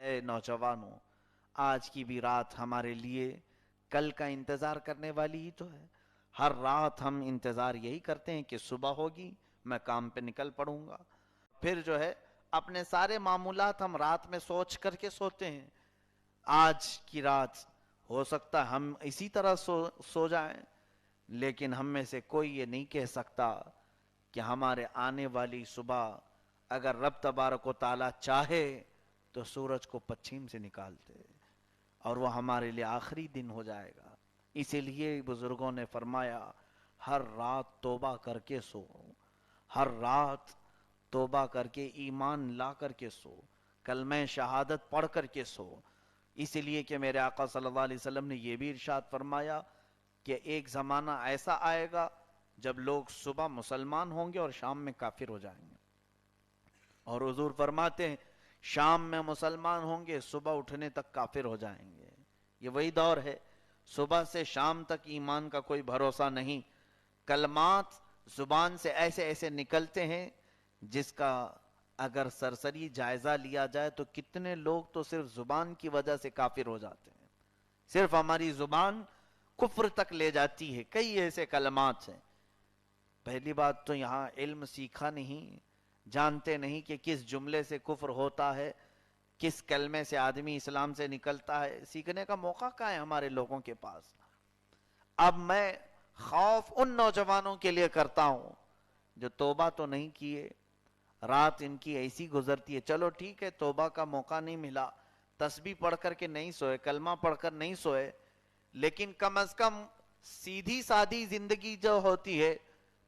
اے نوجوانوں، آج کی بھی رات ہمارے لیے کل کا انتظار کرنے والی ہی تو ہے۔ ہر رات ہم انتظار یہی کرتے ہیں کہ صبح ہوگی، میں کام پہ نکل پڑوں گا۔ پھر جو ہے اپنے سارے معمولات ہم رات میں سوچ کر کے سوتے ہیں۔ آج کی رات ہو سکتا ہے ہم اسی طرح سو جائیں، لیکن ہم میں سے کوئی یہ نہیں کہہ سکتا کہ ہمارے آنے والی صبح اگر رب تبارک و تعالیٰ چاہے تو سورج کو پچھم سے نکال دے اور وہ ہمارے لیے آخری دن ہو جائے گا۔ اسی لیے بزرگوں نے فرمایا ہر رات توبہ کر کے سو، ہر رات توبہ کر کے ایمان لا کر کے سو، کلمہ شہادت پڑھ کر کے سو۔ اسی لیے کہ میرے آقا صلی اللہ علیہ وسلم نے یہ بھی ارشاد فرمایا کہ ایک زمانہ ایسا آئے گا جب لوگ صبح مسلمان ہوں گے اور شام میں کافر ہو جائیں گے، اور حضور فرماتے ہیں شام میں مسلمان ہوں گے، صبح اٹھنے تک کافر ہو جائیں گے۔ یہ وہی دور ہے، صبح سے شام تک ایمان کا کوئی بھروسہ نہیں۔ کلمات زبان سے ایسے ایسے نکلتے ہیں جس کا اگر سرسری جائزہ لیا جائے تو کتنے لوگ تو صرف زبان کی وجہ سے کافر ہو جاتے ہیں، صرف ہماری زبان کفر تک لے جاتی ہے۔ کئی ایسے کلمات ہیں۔ پہلی بات تو یہاں علم سیکھا نہیں، جانتے نہیں کہ کس جملے سے کفر ہوتا ہے، کس کلمے سے آدمی اسلام سے نکلتا ہے۔ سیکھنے کا موقع کہاں ہے ہمارے لوگوں کے پاس؟ اب میں خوف ان نوجوانوں کے لیے کرتا ہوں جو توبہ تو نہیں کیے، رات ان کی ایسی گزرتی ہے، چلو ٹھیک ہے توبہ کا موقع نہیں ملا، تسبیح پڑھ کر کے نہیں سوئے، کلمہ پڑھ کر نہیں سوئے، لیکن کم از کم سیدھی سادی زندگی جو ہوتی ہے،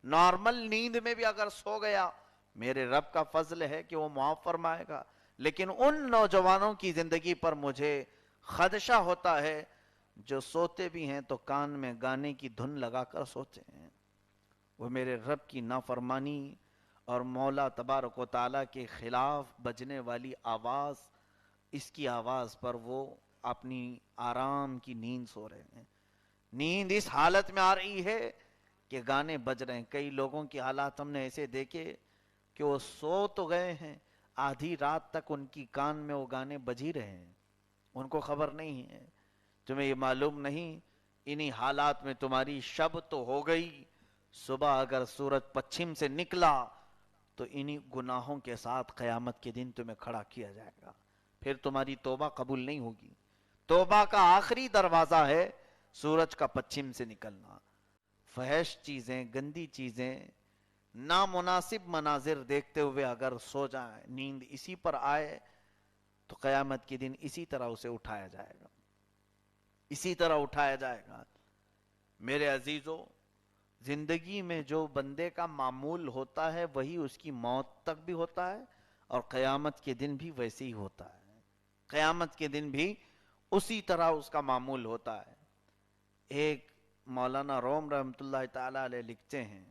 نارمل نیند میں بھی اگر سو گیا، میرے رب کا فضل ہے کہ وہ معاف فرمائے گا۔ لیکن ان نوجوانوں کی زندگی پر مجھے خدشہ ہوتا ہے جو سوتے بھی ہیں تو کان میں گانے کی دھن لگا کر سوتے ہیں۔ وہ میرے رب کی نافرمانی اور مولا تبارک و تعالیٰ کے خلاف بجنے والی آواز، اس کی آواز پر وہ اپنی آرام کی نیند سو رہے ہیں۔ نیند اس حالت میں آ رہی ہے کہ گانے بج رہے ہیں۔ کئی لوگوں کی حالات ہم نے ایسے دیکھے کہ وہ سو تو گئے ہیں، آدھی رات تک ان کی کان میں وہ گانے بج ہی رہے ہیں، ان کو خبر نہیں ہے۔ تمہیں یہ معلوم نہیں انہی حالات میں تمہاری شب تو ہو گئی، صبح اگر سورج پچھم سے نکلا تو انہی گناہوں کے ساتھ قیامت کے دن تمہیں کھڑا کیا جائے گا، پھر تمہاری توبہ قبول نہیں ہوگی۔ توبہ کا آخری دروازہ ہے سورج کا پچھم سے نکلنا۔ فحش چیزیں، گندی چیزیں، نامناسب مناظر دیکھتے ہوئے اگر سو جائیں، نیند اسی پر آئے تو قیامت کے دن اسی طرح اسے اٹھایا جائے گا، اسی طرح اٹھایا جائے گا۔ میرے عزیزو، زندگی میں جو بندے کا معمول ہوتا ہے وہی اس کی موت تک بھی ہوتا ہے، اور قیامت کے دن بھی ویسے ہی ہوتا ہے۔ قیامت کے دن بھی اسی طرح اس کا معمول ہوتا ہے۔ ایک مولانا روم رحمۃ اللہ تعالی علیہ لکھتے ہیں،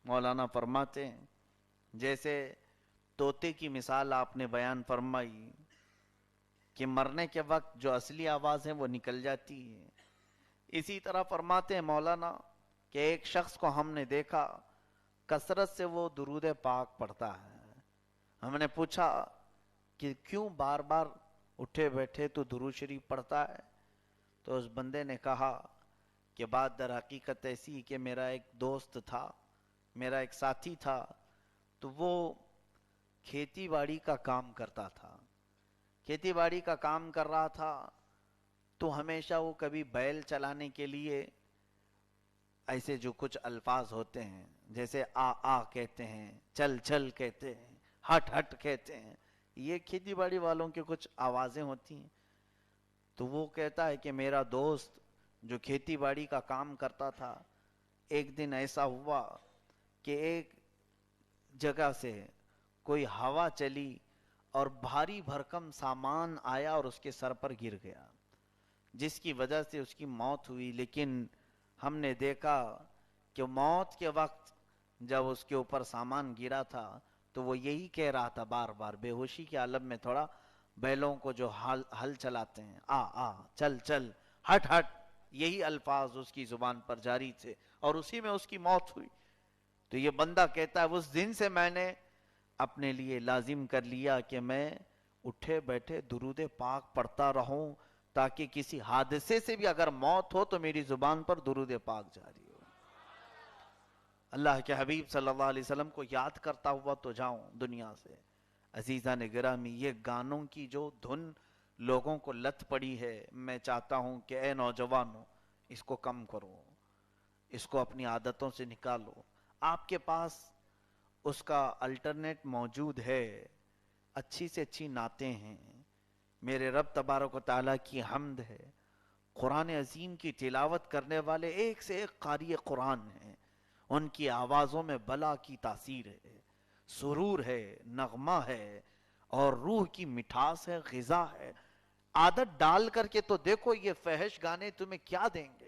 مولانا فرماتے ہیں جیسے طوطے کی مثال آپ نے بیان فرمائی کہ مرنے کے وقت جو اصلی آواز ہے وہ نکل جاتی ہے، اسی طرح فرماتے ہیں مولانا کہ ایک شخص کو ہم نے دیکھا کثرت سے وہ درود پاک پڑھتا ہے۔ ہم نے پوچھا کہ کیوں بار بار اٹھے بیٹھے تو درود شریف پڑھتا ہے؟ تو اس بندے نے کہا کہ بات در حقیقت ایسی کہ میرا ایک دوست تھا، میرا ایک ساتھی تھا، تو وہ کھیتی باڑی کا کام کرتا تھا، کھیتی باڑی کا کام کر رہا تھا تو ہمیشہ وہ کبھی بیل چلانے کے لیے ایسے جو کچھ الفاظ ہوتے ہیں جیسے آ آ کہتے ہیں، چل چل کہتے ہیں، ہٹ ہٹ کہتے ہیں، یہ کھیتی باڑی والوں کے کچھ آوازیں ہوتی ہیں۔ تو وہ کہتا ہے کہ میرا دوست جو کھیتی باڑی کا کام کرتا تھا، ایک دن ایسا ہوا کہ ایک جگہ سے کوئی ہوا چلی اور بھاری بھرکم سامان آیا اور اس کے سر پر گر گیا، جس کی وجہ سے اس کی موت ہوئی۔ لیکن ہم نے دیکھا کہ موت کے وقت جب اس کے اوپر سامان گرا تھا تو وہ یہی کہہ رہا تھا بار بار، بے ہوشی کے عالم میں تھوڑا، بیلوں کو جو ہل چلاتے ہیں، آ آ چل چل ہٹ ہٹ، یہی الفاظ اس کی زبان پر جاری تھے اور اسی میں اس کی موت ہوئی۔ تو یہ بندہ کہتا ہے اس دن سے میں نے اپنے لیے لازم کر لیا کہ میں اٹھے بیٹھے درود پاک پڑھتا رہوں تاکہ کسی حادثے سے بھی اگر موت ہو تو میری زبان پر درود پاک جاری ہو. اللہ کے حبیب صلی اللہ علیہ وسلم کو یاد کرتا ہوا تو جاؤں دنیا سے. عزیزان گرامی، یہ گانوں کی جو دھن لوگوں کو لت پڑی ہے، میں چاہتا ہوں کہ اے نوجوانوں اس کو کم کرو، اس کو اپنی عادتوں سے نکالو. آپ کے پاس اس کا الٹرنیٹ موجود ہے، اچھی سے اچھی نعتیں ہیں، میرے رب تبارک و تعالیٰ کی حمد ہے، قرآن عظیم کی تلاوت کرنے والے ایک سے ایک قاری قرآن ہیں، ان کی آوازوں میں بلا کی تاثیر ہے، سرور ہے، نغمہ ہے، اور روح کی مٹھاس ہے، غذا ہے. عادت ڈال کر کے تو دیکھو یہ فحش گانے تمہیں کیا دیں گے.